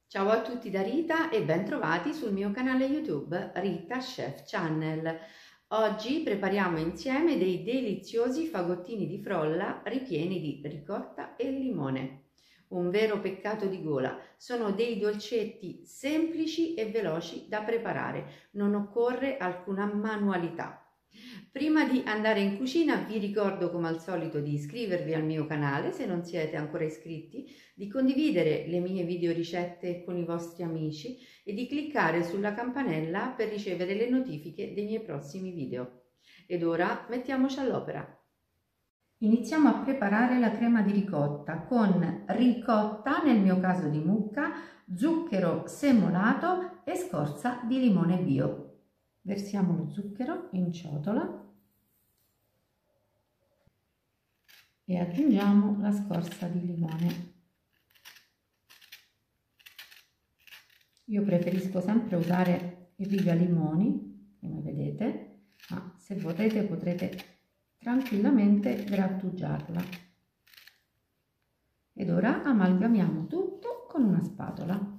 Ciao a tutti da Rita e ben trovati sul mio canale YouTube Rita Chef Channel. Oggi prepariamo insieme dei deliziosi fagottini di frolla ripieni di ricotta e limone. Un vero peccato di gola, sono dei dolcetti semplici e veloci da preparare, non occorre alcuna manualità. Prima di andare in cucina vi ricordo come al solito di iscrivervi al mio canale se non siete ancora iscritti, di condividere le mie video ricette con i vostri amici e di cliccare sulla campanella per ricevere le notifiche dei miei prossimi video. Ed ora mettiamoci all'opera. Iniziamo a preparare la crema di ricotta con ricotta, nel mio caso di mucca, zucchero semolato e scorza di limone bio. Versiamo lo zucchero in ciotola e aggiungiamo la scorza di limone. Io preferisco sempre usare il rigalimoni, come vedete, ma se vorrete potrete tranquillamente grattugiarla. Ed ora amalgamiamo tutto con una spatola.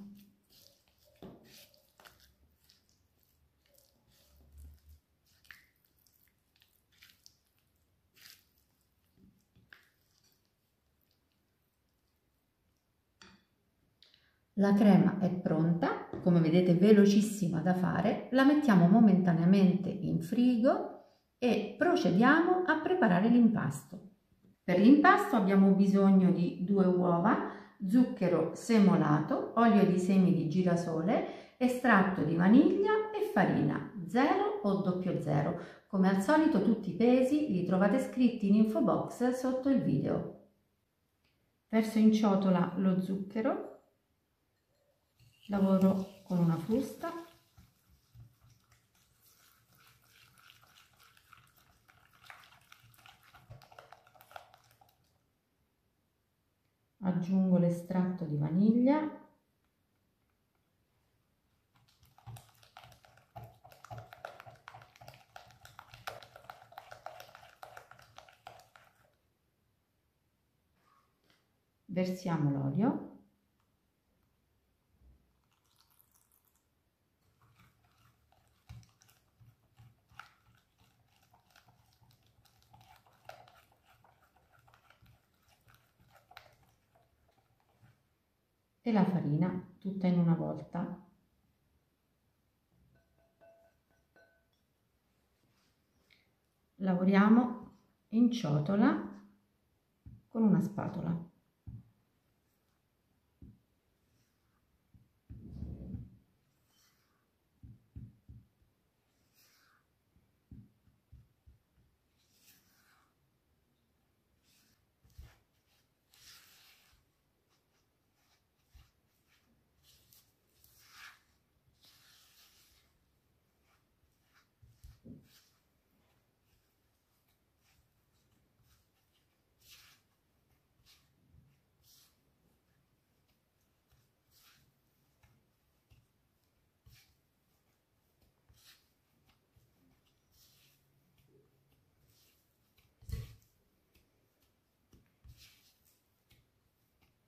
La crema è pronta, come vedete velocissima da fare, la mettiamo momentaneamente in frigo e procediamo a preparare l'impasto. Per l'impasto abbiamo bisogno di 2 uova, zucchero semolato, olio di semi di girasole, estratto di vaniglia e farina 0 o 00. Come al solito tutti i pesi li trovate scritti in info box sotto il video. Verso in ciotola lo zucchero. Lavoro con una frusta, aggiungo l'estratto di vaniglia, versiamo l'olio, e la farina tutta in una volta. Lavoriamo in ciotola con una spatola.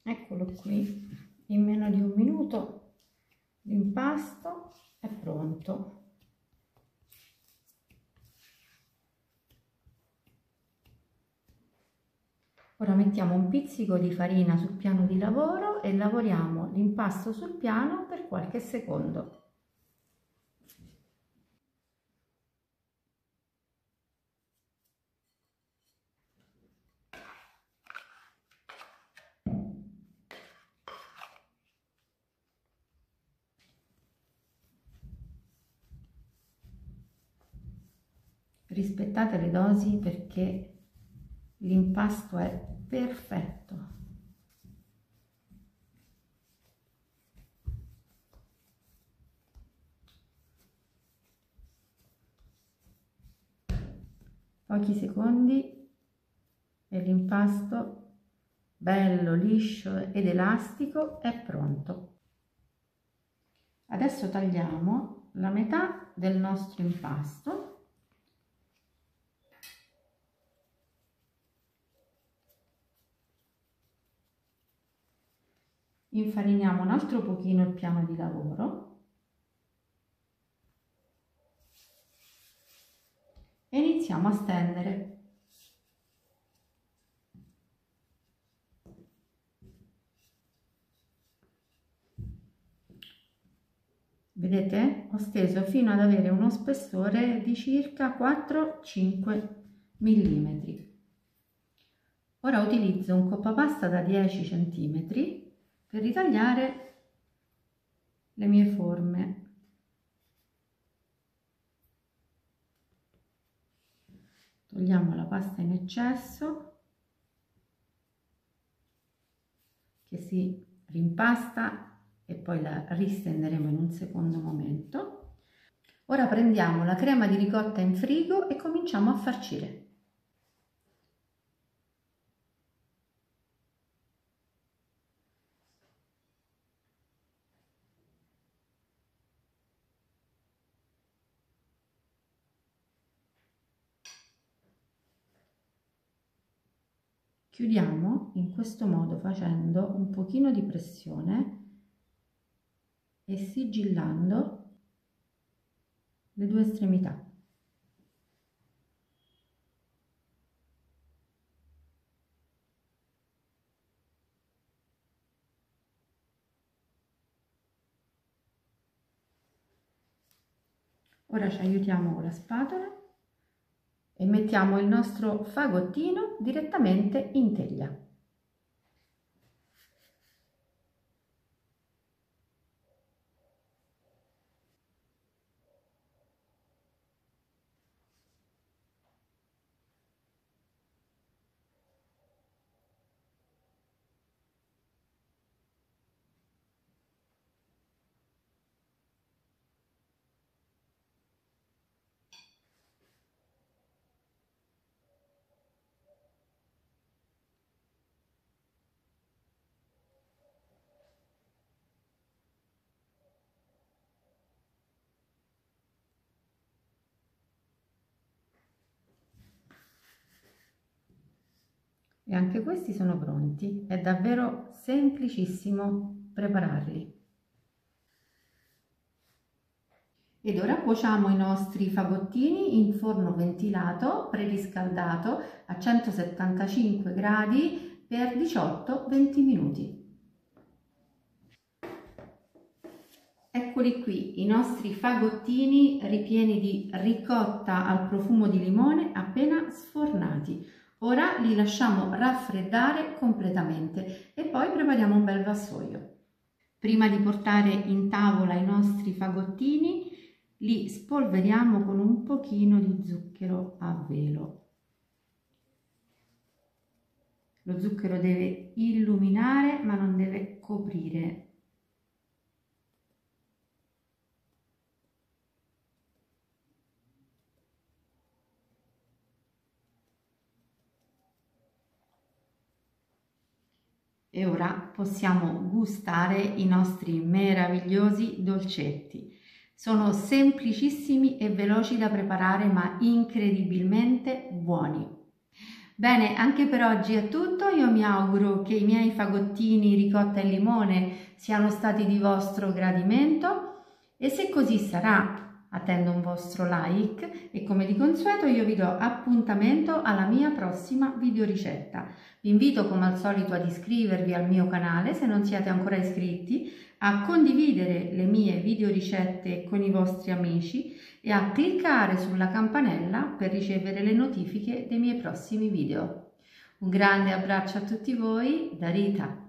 Eccolo qui, in meno di un minuto l'impasto è pronto. Ora mettiamo un pizzico di farina sul piano di lavoro e lavoriamo l'impasto sul piano per qualche secondo. Rispettate le dosi perché l'impasto è perfetto. Pochi secondi e l'impasto bello, liscio ed elastico è pronto. Adesso tagliamo la metà del nostro impasto . Infariniamo un altro pochino il piano di lavoro e iniziamo a stendere. Vedete? Ho steso fino ad avere uno spessore di circa 4-5 mm. Ora utilizzo un coppapasta da 10 cm per ritagliare le mie forme. Togliamo la pasta in eccesso che si rimpasta e poi la ristenderemo in un secondo momento. Ora prendiamo la crema di ricotta in frigo e cominciamo a farcire. Chiudiamo in questo modo facendo un pochino di pressione e sigillando le due estremità. Ora ci aiutiamo con la spatola e mettiamo il nostro fagottino direttamente in teglia. E anche questi sono pronti, è davvero semplicissimo prepararli. Ed ora cuociamo i nostri fagottini in forno ventilato, preriscaldato a 175 gradi per 18-20 minuti. Eccoli qui, i nostri fagottini ripieni di ricotta al profumo di limone appena sfornati. Ora li lasciamo raffreddare completamente e poi prepariamo un bel vassoio. Prima di portare in tavola i nostri fagottini, li spolveriamo con un pochino di zucchero a velo. Lo zucchero deve illuminare ma non deve coprire. E ora possiamo gustare i nostri meravigliosi dolcetti. Sono semplicissimi e veloci da preparare, ma incredibilmente buoni. Bene, anche per oggi è tutto. Io mi auguro che i miei fagottini ricotta e limone siano stati di vostro gradimento e se così sarà, attendo un vostro like e come di consueto io vi do appuntamento alla mia prossima videoricetta. Vi invito come al solito ad iscrivervi al mio canale se non siete ancora iscritti, a condividere le mie videoricette con i vostri amici e a cliccare sulla campanella per ricevere le notifiche dei miei prossimi video. Un grande abbraccio a tutti voi da Rita.